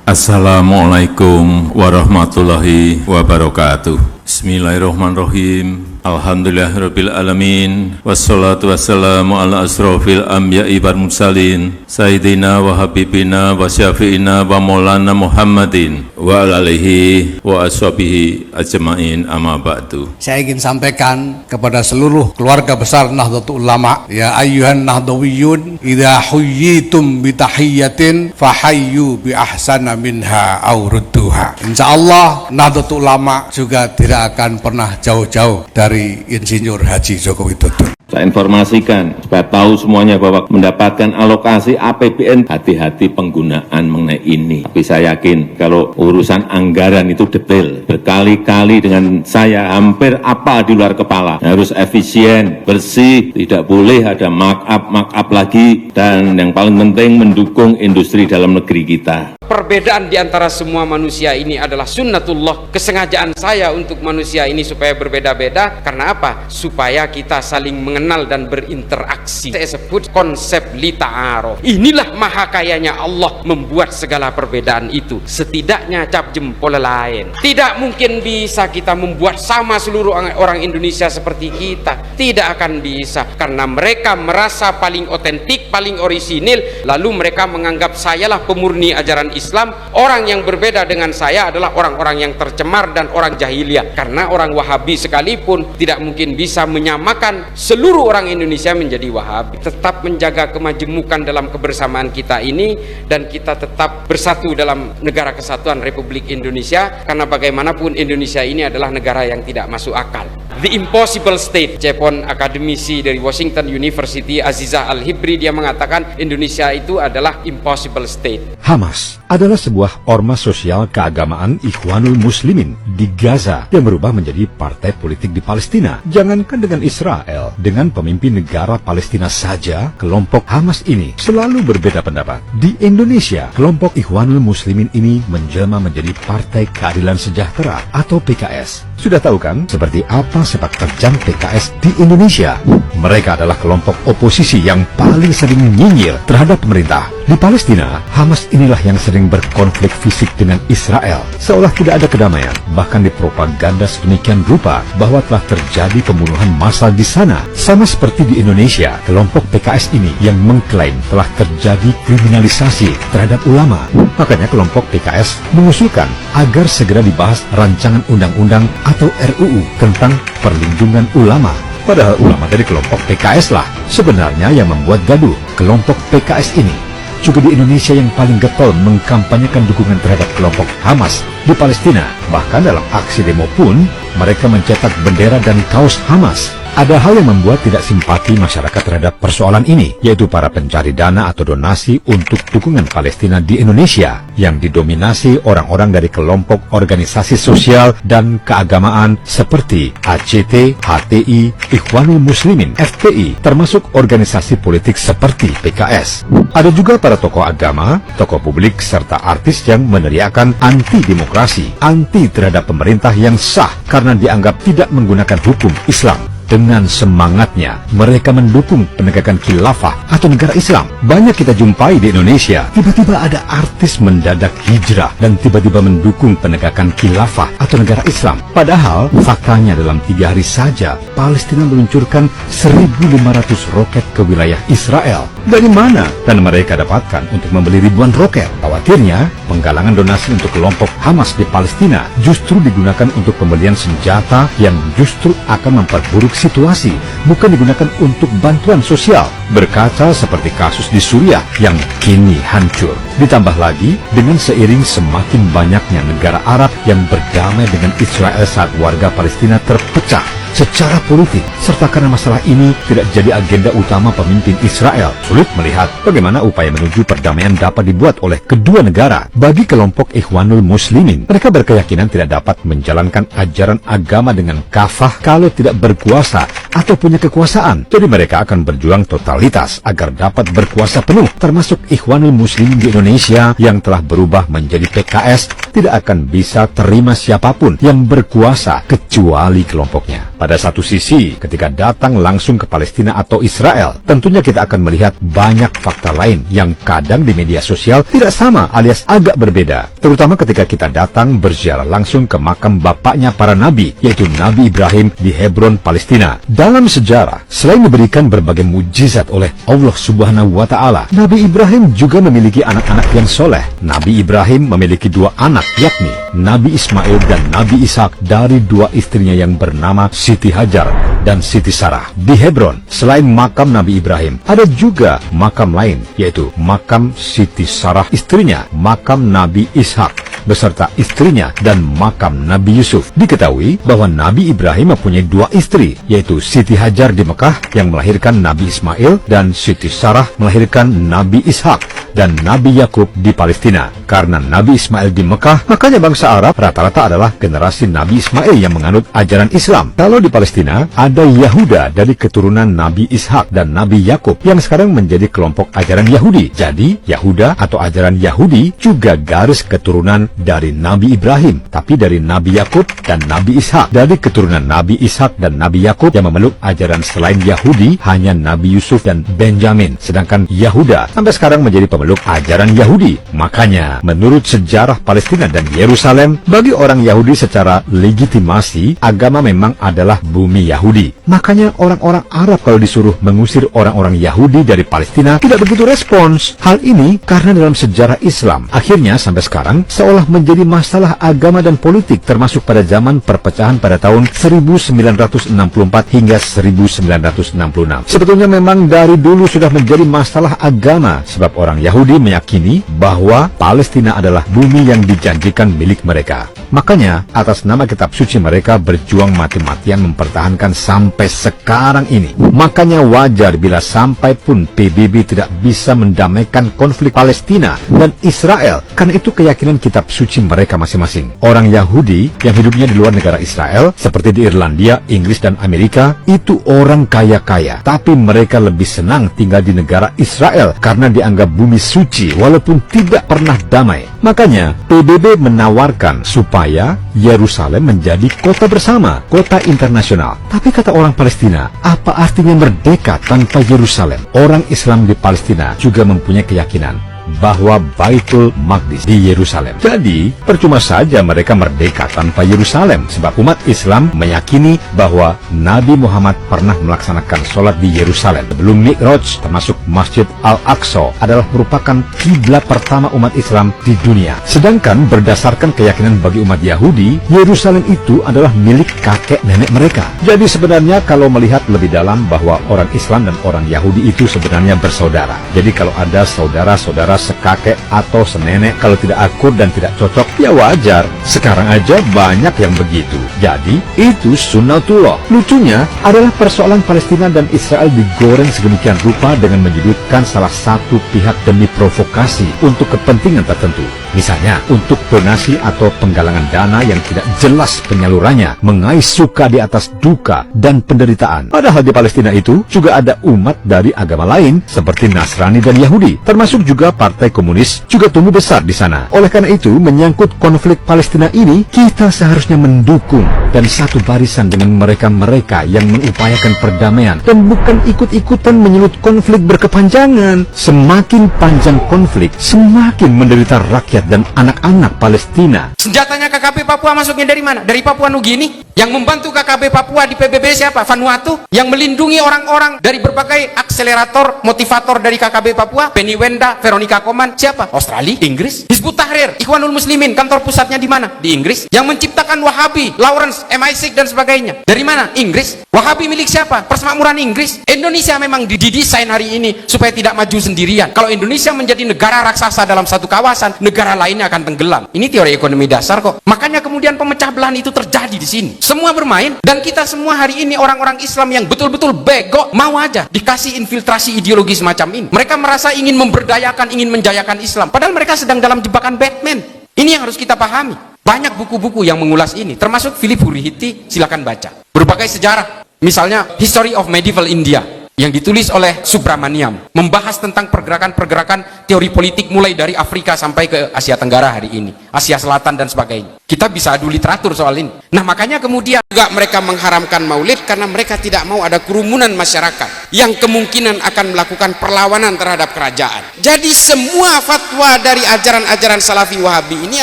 Assalamualaikum warahmatullahi wabarakatuh. Bismillahirrahmanirrahim. Alhamdulillahirabbil alamin. Wassalatu wassalamu ala asrofil anbiya'i wal mursalin sayyidina wa habibina wa syafi'ina wa maulana Muhammadin wa ala alihi wa ashabihi ajma'in, amma ba'du. Saya ingin sampaikan kepada seluruh keluarga besar Nahdlatul Ulama, ya ayyuhan nahdawiyun, idza huyyitum bi tahiyyatin fahayyu bi ahsana minha aw rudduha. Insyaallah Nahdlatul Ulama juga tidak akan pernah jauh-jauh dari Insinyur Haji Joko Widodo. Saya informasikan supaya tahu semuanya bahwa mendapatkan alokasi APBN, hati-hati penggunaan mengenai ini. Tapi saya yakin kalau urusan anggaran itu detail, berkali-kali dengan saya hampir apa di luar kepala. Harus efisien, bersih, tidak boleh ada markup lagi, dan yang paling penting mendukung industri dalam negeri kita. Perbedaan di antara semua manusia ini adalah sunnatullah. Kesengajaan saya untuk manusia ini supaya berbeda-beda. Karena apa? Supaya kita saling mengenal dan berinteraksi. Saya sebut konsep li ta'aruf. Inilah maha kayanya Allah membuat segala perbedaan itu. Setidaknya cap jempol lain. Tidak mungkin bisa kita membuat sama seluruh orang Indonesia seperti kita. Tidak akan bisa. Karena mereka merasa paling otentik, paling orisinil. Lalu mereka menganggap sayalah pemurni ajaran Islam. Orang yang berbeda dengan saya adalah orang-orang yang tercemar dan orang jahiliyah. Karena orang Wahabi sekalipun tidak mungkin bisa menyamakan seluruh orang Indonesia menjadi Wahabi. Tetap menjaga kemajemukan dalam kebersamaan kita ini, dan kita tetap bersatu dalam negara kesatuan Republik Indonesia. Karena bagaimanapun Indonesia ini adalah negara yang tidak masuk akal. The Impossible State. Cepon akademisi dari Washington University Azizah Al-Hibri, dia mengatakan Indonesia itu adalah impossible state. Hamas adalah sebuah ormas sosial keagamaan Ikhwanul Muslimin di Gaza yang berubah menjadi partai politik di Palestina. Jangankan dengan Israel, dengan pemimpin negara Palestina saja, kelompok Hamas ini selalu berbeda pendapat. Di Indonesia, kelompok Ikhwanul Muslimin ini menjelma menjadi Partai Keadilan Sejahtera atau PKS. Sudah tahu kan seperti apa sepak terjang PKS di Indonesia? Mereka adalah kelompok oposisi yang paling sering nyinyir terhadap pemerintah. Di Palestina, Hamas inilah yang sering berkonflik fisik dengan Israel, seolah tidak ada kedamaian. Bahkan dipropaganda sedemikian rupa bahwa telah terjadi pembunuhan massal di sana. Sama seperti di Indonesia, kelompok PKS ini yang mengklaim telah terjadi kriminalisasi terhadap ulama. Makanya kelompok PKS mengusulkan agar segera dibahas rancangan undang-undang atau RUU tentang perlindungan ulama. Padahal ulama dari kelompok PKS lah sebenarnya yang membuat gaduh. Kelompok PKS ini juga di Indonesia yang paling getol mengkampanyekan dukungan terhadap kelompok Hamas di Palestina. Bahkan dalam aksi demo pun mereka mencetak bendera dan kaos Hamas. Ada hal yang membuat tidak simpati masyarakat terhadap persoalan ini, yaitu para pencari dana atau donasi untuk dukungan Palestina di Indonesia, yang didominasi orang-orang dari kelompok organisasi sosial dan keagamaan seperti ACT, HTI, Ikhwanul Muslimin, FPI, termasuk organisasi politik seperti PKS. Ada juga para tokoh agama, tokoh publik, serta artis yang meneriakan anti-demokrasi, anti terhadap pemerintah yang sah karena dianggap tidak menggunakan hukum Islam. Dengan semangatnya, mereka mendukung penegakan khilafah atau negara Islam. Banyak kita jumpai di Indonesia, tiba-tiba ada artis mendadak hijrah dan tiba-tiba mendukung penegakan khilafah atau negara Islam. Padahal, faktanya dalam 3 hari saja, Palestina meluncurkan 1.500 roket ke wilayah Israel. Dari mana dan mereka dapatkan untuk membeli ribuan roket? Khawatirnya, penggalangan donasi untuk kelompok Hamas di Palestina justru digunakan untuk pembelian senjata yang justru akan memperburuk situasi, bukan digunakan untuk bantuan sosial. Berkaca seperti kasus di Suriah yang kini hancur. Ditambah lagi dengan seiring semakin banyaknya negara Arab yang berdamai dengan Israel saat warga Palestina terpecah secara politik, serta karena masalah ini tidak jadi agenda utama pemimpin Israel, sulit melihat bagaimana upaya menuju perdamaian dapat dibuat oleh kedua negara. Bagi kelompok Ikhwanul Muslimin, mereka berkeyakinan tidak dapat menjalankan ajaran agama dengan kafah kalau tidak berkuasa atau punya kekuasaan. Jadi mereka akan berjuang totalitas agar dapat berkuasa penuh, termasuk Ikhwanul Muslimin di Indonesia yang telah berubah menjadi PKS tidak akan bisa terima siapapun yang berkuasa kecuali kelompoknya. Pada satu sisi, ketika datang langsung ke Palestina atau Israel, tentunya kita akan melihat banyak fakta lain yang kadang di media sosial tidak sama alias agak berbeda. Terutama ketika kita datang berziarah langsung ke makam bapaknya para nabi, yaitu Nabi Ibrahim di Hebron, Palestina. Dalam sejarah, selain diberikan berbagai mujizat oleh Allah Subhanahu wa Ta'ala, Nabi Ibrahim juga memiliki anak-anak yang soleh. Nabi Ibrahim memiliki dua anak, yakni Nabi Ismail dan Nabi Ishak dari dua istrinya yang bernama Siti Hajar dan Siti Sarah. Di Hebron, selain makam Nabi Ibrahim, ada juga makam lain, yaitu makam Siti Sarah istrinya, makam Nabi Ishak beserta istrinya, dan makam Nabi Yusuf. Diketahui bahwa Nabi Ibrahim mempunyai dua istri, yaitu Siti Hajar di Mekah yang melahirkan Nabi Ismail, dan Siti Sarah melahirkan Nabi Ishak dan Nabi Yakub di Palestina. Karena Nabi Ismail di Mekah, makanya bangsa Arab rata-rata adalah generasi Nabi Ismail yang menganut ajaran Islam. Kalau di Palestina, ada Yahuda dari keturunan Nabi Ishak dan Nabi Yakub yang sekarang menjadi kelompok ajaran Yahudi. Jadi, Yahuda atau ajaran Yahudi juga garis keturunan dari Nabi Ibrahim, tapi dari Nabi Yakub dan Nabi Ishak. Dari keturunan Nabi Ishak dan Nabi Yakub yang memeluk ajaran selain Yahudi hanya Nabi Yusuf dan Benjamin, sedangkan Yahuda sampai sekarang menjadi pemeluk ajaran Yahudi. Makanya, menurut sejarah Palestina dan Yerusalem, bagi orang Yahudi secara legitimasi, agama memang adalah bumi Yahudi. Makanya orang-orang Arab kalau disuruh mengusir orang-orang Yahudi dari Palestina tidak begitu respons. Hal ini karena dalam sejarah Islam, akhirnya sampai sekarang seolah menjadi masalah agama dan politik, termasuk pada zaman perpecahan pada tahun 1964 hingga 1966. Sebetulnya memang dari dulu sudah menjadi masalah agama, sebab orang Yahudi meyakini bahwa Palestina adalah bumi yang dijanjikan milik mereka. Makanya, atas nama kitab suci mereka berjuang mati-matian mempertahankan sampai sekarang ini. Makanya wajar bila sampai pun PBB tidak bisa mendamaikan konflik Palestina dan Israel, karena itu keyakinan kitab suci mereka masing-masing. Orang Yahudi yang hidupnya di luar negara Israel, seperti di Irlandia, Inggris, dan Amerika, itu orang kaya-kaya. Tapi mereka lebih senang tinggal di negara Israel karena dianggap bumi suci walaupun tidak pernah damai. Makanya, PBB menawarkan supaya Yerusalem menjadi kota bersama, kota internasional. Tapi kata orang Palestina, apa artinya merdeka tanpa Yerusalem? Orang Islam di Palestina juga mempunyai keyakinan bahwa Baitul Maqdis di Yerusalem. Jadi, percuma saja mereka merdeka tanpa Yerusalem, sebab umat Islam meyakini bahwa Nabi Muhammad pernah melaksanakan sholat di Yerusalem. Sebelum Mi'raj, termasuk Masjid Al-Aqsa adalah merupakan kiblat pertama umat Islam di dunia. Sedangkan berdasarkan keyakinan bagi umat Yahudi, Yerusalem itu adalah milik kakek nenek mereka. Jadi sebenarnya kalau melihat lebih dalam bahwa orang Islam dan orang Yahudi itu sebenarnya bersaudara. Jadi kalau ada saudara-saudara sekakek atau senenek, kalau tidak akur dan tidak cocok, ya wajar. Sekarang aja banyak yang begitu. Jadi, itu sunnatullah. Lucunya adalah persoalan Palestina dan Israel digoreng sedemikian rupa dengan menyudutkan salah satu pihak demi provokasi untuk kepentingan tertentu. Misalnya, untuk donasi atau penggalangan dana yang tidak jelas penyalurannya, mengais suka di atas duka dan penderitaan. Padahal di Palestina itu juga ada umat dari agama lain seperti Nasrani dan Yahudi, termasuk juga Partai Komunis juga tumbuh besar di sana. Oleh karena itu, menyangkut konflik Palestina ini, kita seharusnya mendukung dan satu barisan dengan mereka-mereka yang mengupayakan perdamaian dan bukan ikut-ikutan menyulut konflik berkepanjangan. Semakin panjang konflik, semakin menderita rakyat dan anak-anak Palestina. Senjatanya KKP Papua masuknya dari mana? Dari Papua Nugini. Yang membantu KKP Papua di PBB siapa? Vanuatu. Yang melindungi orang-orang dari berbagai akselerator, motivator dari KKP Papua, Penny Wenda, Veronica Koman, siapa? Australia, Inggris. Hizbut Tahrir, Ikhwanul Muslimin, kantor pusatnya di mana? Di Inggris. Yang menciptakan Wahabi, Lawrence, MI6 dan sebagainya. Dari mana? Inggris. Wahabi milik siapa? Persemakmuran Inggris. Indonesia memang didesain hari ini supaya tidak maju sendirian. Kalau Indonesia menjadi negara raksasa dalam satu kawasan, negara lainnya akan tenggelam. Ini teori ekonomi dasar kok. Makanya kemudian pemecah belahan itu terjadi di sini. Semua bermain, dan kita semua hari ini orang-orang Islam yang betul-betul bego, mau aja dikasih infiltrasi ideologi semacam ini. Mereka merasa ingin memberdayakan, ingin menjayakan Islam, padahal mereka sedang dalam jebakan Batman. Ini yang harus kita pahami. Banyak buku-buku yang mengulas ini, termasuk Philip Hurihiti, silakan baca. Berbagai sejarah Misalnya History of Medieval India yang ditulis oleh Subramaniam, membahas tentang pergerakan-pergerakan teori politik mulai dari Afrika sampai ke Asia Tenggara hari ini, Asia Selatan dan sebagainya. Kita bisa adu literatur soal ini. Nah, makanya kemudian juga mereka mengharamkan maulid karena mereka tidak mau ada kerumunan masyarakat yang kemungkinan akan melakukan perlawanan terhadap kerajaan. Jadi semua fatwa dari ajaran-ajaran Salafi Wahabi ini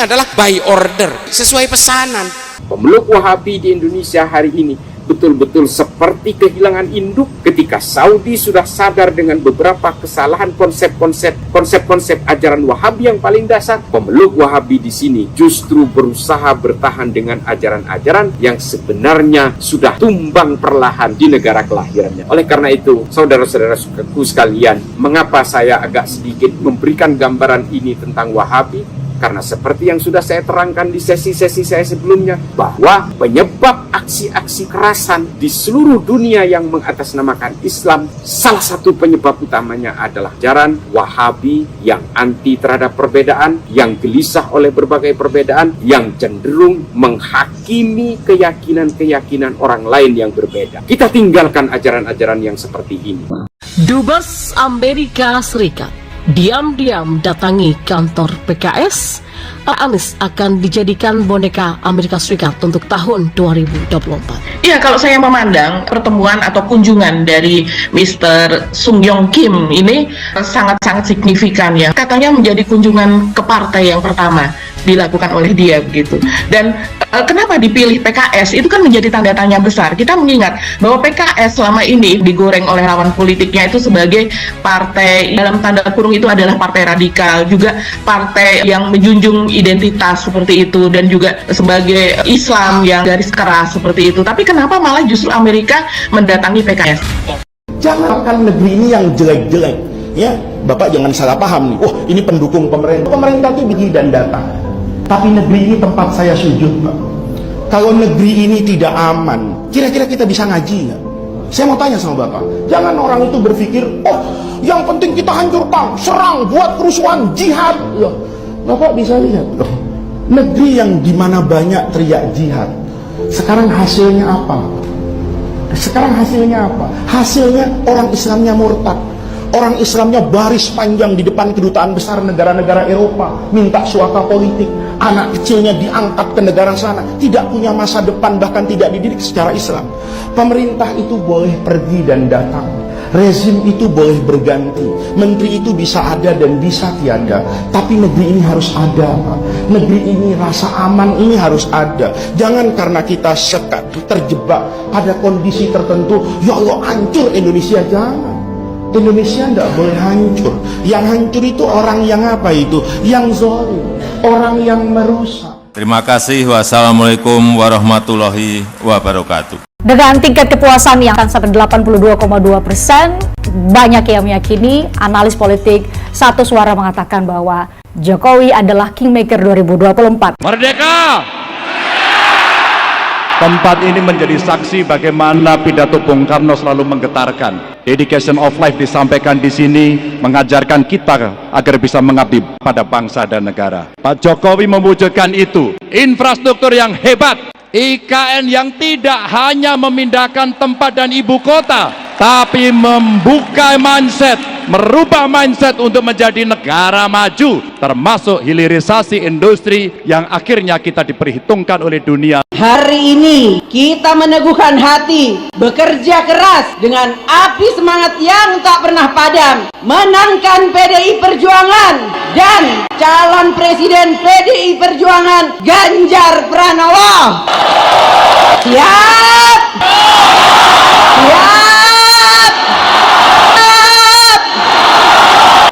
adalah by order, sesuai pesanan. Pemeluk Wahabi di Indonesia hari ini betul-betul seperti kehilangan induk ketika Saudi sudah sadar dengan beberapa kesalahan konsep-konsep ajaran Wahabi yang paling dasar. Pemeluk Wahabi di sini justru berusaha bertahan dengan ajaran-ajaran yang sebenarnya sudah tumbang perlahan di negara kelahirannya. Oleh karena itu, saudara-saudaraku sekalian, mengapa saya agak sedikit memberikan gambaran ini tentang Wahabi? Karena seperti yang sudah saya terangkan di sesi-sesi saya sebelumnya, bahwa penyebab aksi-aksi kekerasan di seluruh dunia yang mengatasnamakan Islam, salah satu penyebab utamanya adalah ajaran Wahabi yang anti terhadap perbedaan, yang gelisah oleh berbagai perbedaan, yang cenderung menghakimi keyakinan-keyakinan orang lain yang berbeda. Kita tinggalkan ajaran-ajaran yang seperti ini. Dubes Amerika Serikat diam-diam datangi kantor PKS. Anies akan dijadikan boneka Amerika Serikat untuk tahun 2024. Ya, kalau saya memandang pertemuan atau kunjungan dari Mr. Sung Yong Kim ini sangat-sangat signifikan ya. Katanya menjadi kunjungan ke partai yang pertama dilakukan oleh dia begitu. Dan kenapa dipilih PKS? Itu kan menjadi tanda tanya besar. Kita mengingat bahwa PKS selama ini digoreng oleh lawan politiknya itu sebagai partai, dalam tanda kurung itu adalah partai radikal, juga partai yang menjunjung identitas seperti itu, dan juga sebagai Islam yang garis keras seperti itu. Tapi kenapa malah justru Amerika mendatangi PKS? Jangankan negeri ini yang jelek-jelek, ya, Bapak jangan salah paham nih. Oh, ini pendukung pemerintah. Pemerintah itu begini dan datang. Tapi negeri ini tempat saya sujud, Pak. Kalau negeri ini tidak aman, kira-kira kita bisa ngaji nggak? Saya mau tanya sama Bapak. Jangan orang itu berpikir, oh, yang penting kita hancurkan, serang, buat kerusuhan, jihad. Loh, Bapak bisa lihat, loh, negeri yang dimana banyak teriak jihad, sekarang hasilnya apa? Hasilnya orang Islamnya murtad. Orang Islamnya baris panjang di depan kedutaan besar negara-negara Eropa, minta suaka politik. Anak kecilnya diangkat ke negara sana, tidak punya masa depan, bahkan tidak dididik secara Islam. Pemerintah itu boleh pergi dan datang, rezim itu boleh berganti, menteri itu bisa ada dan bisa tiada, tapi negeri ini harus ada, Pak. Negeri ini rasa aman ini harus ada. Jangan karena kita terjebak pada kondisi tertentu, ya Allah hancur Indonesia. Jangan. Indonesia tidak boleh hancur. Yang hancur itu orang yang apa itu? Yang zalim, orang yang merusak. Terima kasih. Wassalamualaikum warahmatullahi wabarakatuh. Dengan tingkat kepuasan yang akan sampai 82,2%, banyak yang meyakini, analis politik satu suara mengatakan bahwa Jokowi adalah Kingmaker 2024. Merdeka! Tempat ini menjadi saksi bagaimana pidato Bung Karno selalu menggetarkan. Dedication of life disampaikan di sini, mengajarkan kita agar bisa mengabdi pada bangsa dan negara. Pak Jokowi mewujudkan itu. Infrastruktur yang hebat, IKN yang tidak hanya memindahkan tempat dan ibu kota, tapi membuka mindset, merubah mindset untuk menjadi negara maju, termasuk hilirisasi industri yang akhirnya kita diperhitungkan oleh dunia. Hari ini kita meneguhkan hati, bekerja keras dengan api semangat yang tak pernah padam, menangkan PDI Perjuangan dan calon presiden PDI Perjuangan Ganjar Pranowo. Siap! Siap!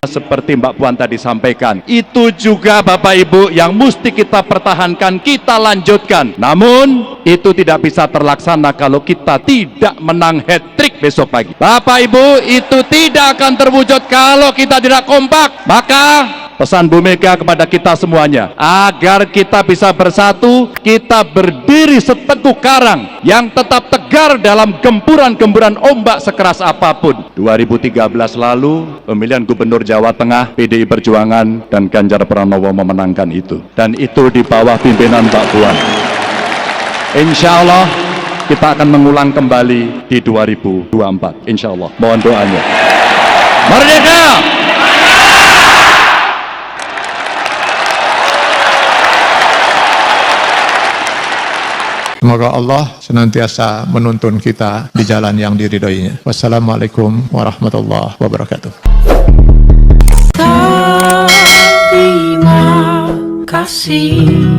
Seperti Mbak Puan tadi sampaikan, itu juga Bapak Ibu yang mesti kita pertahankan, kita lanjutkan. Namun itu tidak bisa terlaksana kalau kita tidak menang hat-trick besok pagi. Bapak Ibu, itu tidak akan terwujud kalau kita tidak kompak. Maka pesan Bu Mega kepada kita semuanya, agar kita bisa bersatu, kita berdiri seteguh karang yang tetap tegar dalam gempuran-gempuran ombak sekeras apapun. 2013 lalu, pemilihan Gubernur Jawa Tengah, PDI Perjuangan dan Ganjar Pranowo memenangkan itu. Dan itu di bawah pimpinan Mbak Puan. Insya Allah kita akan mengulang kembali di 2024 insya Allah. Mohon doanya. Merdeka! Semoga Allah senantiasa menuntun kita di jalan yang diridhoinya. Wassalamualaikum warahmatullahi wabarakatuh. Terima kasih.